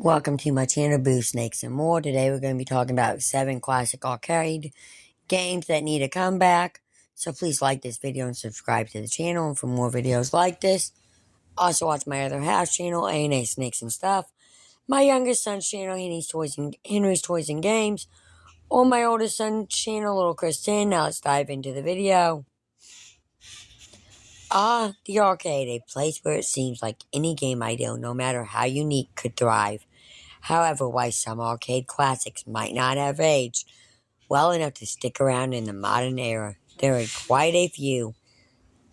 Welcome to my channel, Boo Snakes and More. Today we're going to be talking about 7 classic arcade games that need a comeback. So please like this video and subscribe to the channel and for more videos like this. Also watch my other half channel, A&A Snakes and Stuff. My youngest son's channel, Henry's Toys and Games. Or my oldest son's channel, Little Chris 10. Now let's dive into the video. The arcade, a place where it seems like any game idea, no matter how unique, could thrive. However, while some arcade classics might not have aged well enough to stick around in the modern era, there are quite a few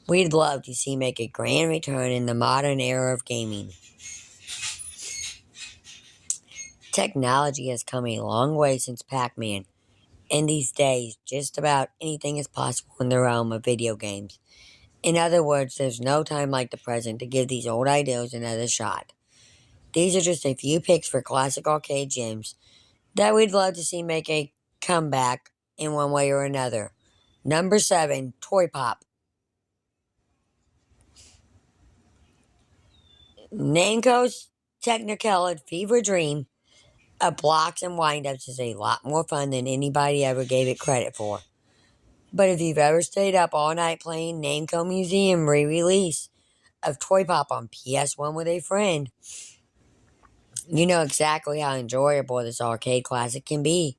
we'd love to see make a grand return in the modern era of gaming. Technology has come a long way since Pac-Man, and these days, just about anything is possible in the realm of video games. In other words, there's no time like the present to give these old ideas another shot. These are just a few picks for classic arcade gems that we'd love to see make a comeback in one way or another. Number 7, Toy Pop. Namco's Technicolor Fever Dream of blocks and windups is a lot more fun than anybody ever gave it credit for. But if you've ever stayed up all night playing Namco Museum re-release of Toy Pop on PS1 with a friend, you know exactly how enjoyable this arcade classic can be.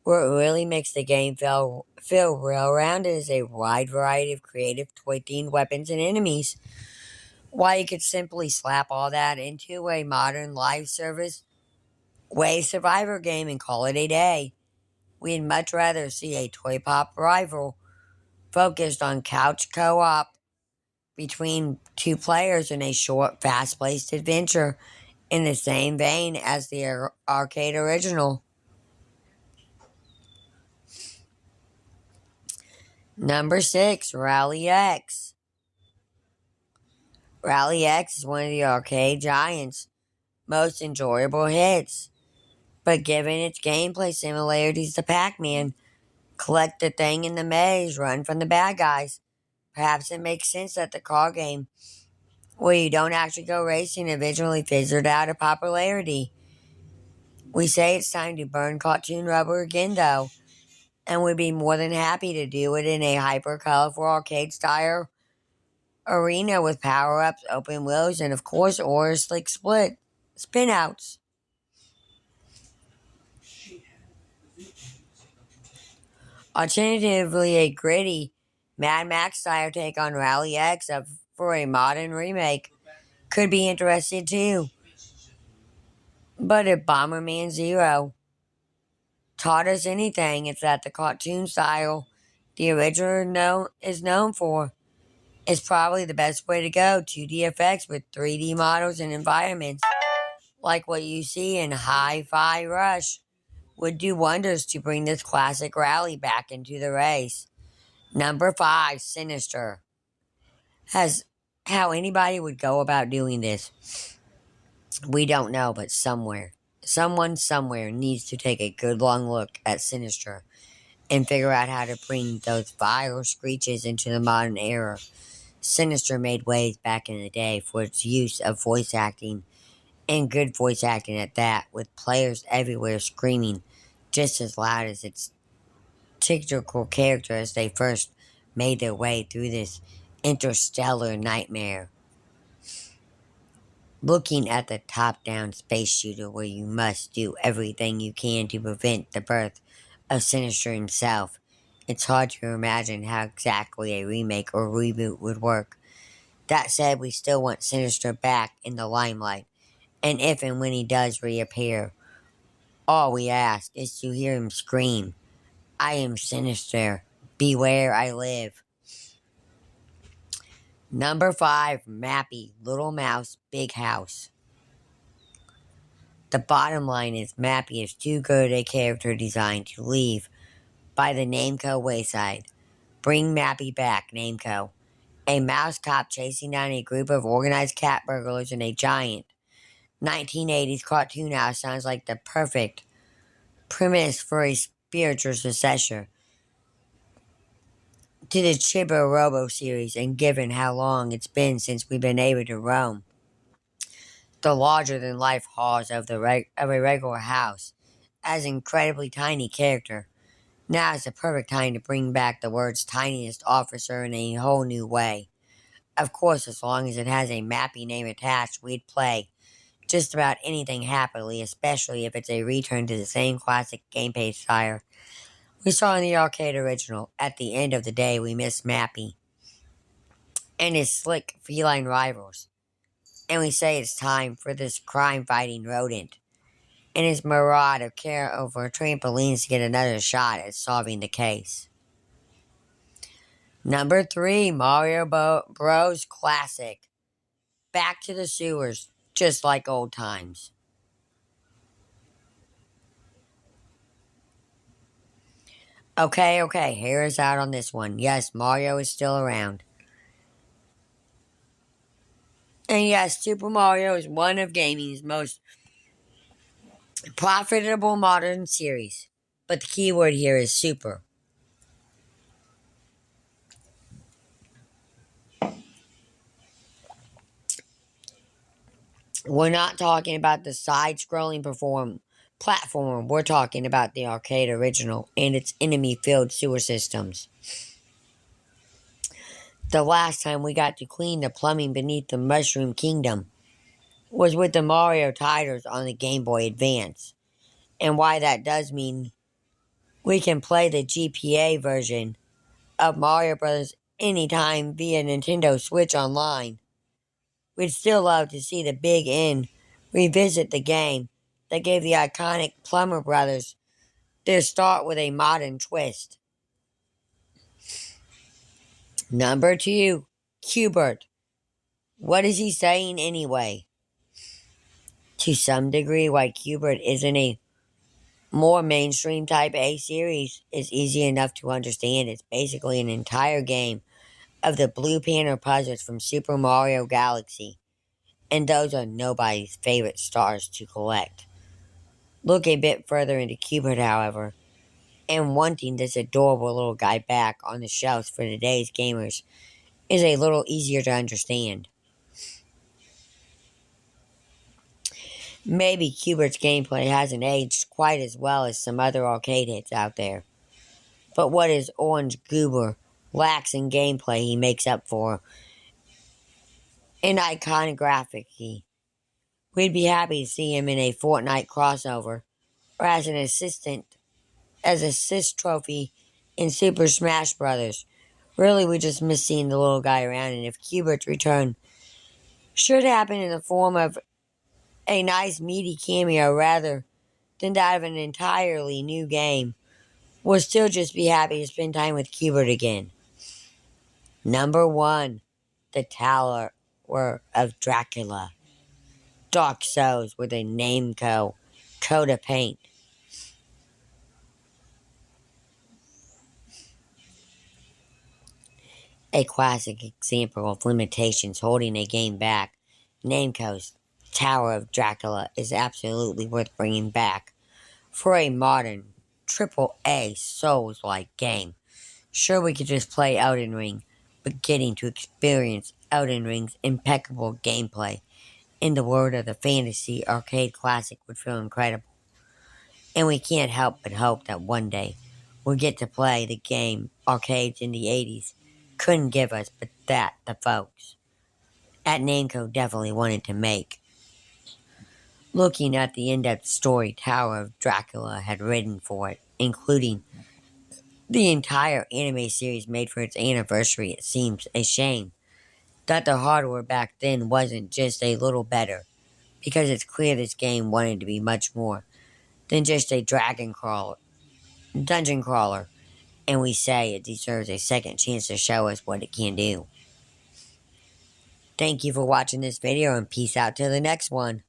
What really makes the game feel well-rounded is a wide variety of creative toy-themed weapons and enemies. While you could simply slap all that into a modern live service Wave Survivor game and call it a day, we'd much rather see a Toy Pop rival focused on couch co-op between two players in a short, fast-paced adventure in the same vein as the arcade original. Number 6, Rally X. Rally X is one of the arcade giant's most enjoyable hits, but given its gameplay similarities to Pac-Man, collect the thing in the maze, run from the bad guys, perhaps it makes sense that the car game, where you don't actually go racing, eventually fizzled out of popularity. We say it's time to burn cartoon rubber again, though, and we'd be more than happy to do it in a hyper-colorful arcade-style arena with power-ups, open wheels, and of course, or slick spin-outs. Alternatively, a gritty Mad Max-style take on Rally X for a modern remake could be interesting too. But if Bomberman Zero taught us anything, it's that the cartoon style the original is known for is probably the best way to go. 2D effects with 3D models and environments, like what you see in Hi-Fi Rush, would do wonders to bring this classic rally back into the race. Number 5, Sinister. Has how anybody would go about doing this, we don't know, but someone somewhere needs to take a good long look at Sinister and figure out how to bring those vile screeches into the modern era. Sinister made waves back in the day for its use of voice acting, and good voice acting at that, with players everywhere screaming just as loud as its typical character as they first made their way through this interstellar nightmare. Looking at the top-down space shooter where you must do everything you can to prevent the birth of Sinister himself, it's hard to imagine how exactly a remake or reboot would work. That said, we still want Sinister back in the limelight, and if and when he does reappear, all we ask is to hear him scream, "I am Sinister, beware I live." Number 5, Mappy, Little Mouse, Big House. The bottom line is Mappy is too good a character design to leave by the Namco wayside. Bring Mappy back, Namco. A mouse cop chasing down a group of organized cat burglars in a giant 1980s cartoon house sounds like the perfect premise for a spiritual successor to the Chiba Robo series, and given how long it's been since we've been able to roam the larger-than-life halls of of a regular house as an incredibly tiny character. Now is the perfect time to bring back the world's tiniest officer in a whole new way. Of course, as long as it has a mappy name attached, we'd play just about anything happily, especially if it's a return to the same classic gameplay style we saw in the arcade original. At the end of the day, we miss Mappy and his slick feline rivals, and we say it's time for this crime-fighting rodent and his mirage of care over trampolines to get another shot at solving the case. Number 3, Mario Bros. Classic. Back to the sewers, just like old times. Okay, hear us out on this one. Yes, Mario is still around. And yes, Super Mario is one of gaming's most profitable modern series. But the key word here is super. We're not talking about the side-scrolling platform. We're talking about the arcade original and its enemy-filled sewer systems. The last time we got to clean the plumbing beneath the Mushroom Kingdom was with the Mario titles on the Game Boy Advance. And why that does mean we can play the GPA version of Mario Bros. Anytime via Nintendo Switch Online. We'd still love to see the Big N revisit the game that gave the iconic Plumber Brothers their start with a modern twist. Number 2, Q*bert. What is he saying anyway? To some degree, why Q*bert isn't a more mainstream type A series is easy enough to understand. It's basically an entire game of the Blue Panther puzzles from Super Mario Galaxy, and those are nobody's favorite stars to collect. Look a bit further into Q*bert, however, and wanting this adorable little guy back on the shelves for today's gamers is a little easier to understand. Maybe Q*bert's gameplay hasn't aged quite as well as some other arcade hits out there, but what his orange goober lacks in gameplay he makes up for in iconography. We'd be happy to see him in a Fortnite crossover, or as an assist trophy in Super Smash Bros. Really, we just miss seeing the little guy around, and if Q*bert's return should happen in the form of a nice meaty cameo rather than that of an entirely new game, we'll still just be happy to spend time with Q*bert again. Number 1, The Tower of Dracula. Dark Souls with a Namco coat of paint. A classic example of limitations holding a game back, Namco's Tower of Dracula is absolutely worth bringing back for a modern AAA Souls-like game. Sure, we could just play Elden Ring, but getting to experience Elden Ring's impeccable gameplay in the world of the fantasy arcade classic would feel incredible. And we can't help but hope that one day we'll get to play the game arcades in the 80s couldn't give us, but that the folks at Namco definitely wanted to make. Looking at the in-depth story Tower of Dracula had written for it, including the entire anime series made for its anniversary, it seems a shame that the hardware back then wasn't just a little better, because it's clear this game wanted to be much more than just a dungeon crawler, and we say it deserves a second chance to show us what it can do. Thank you for watching this video, and peace out till the next one.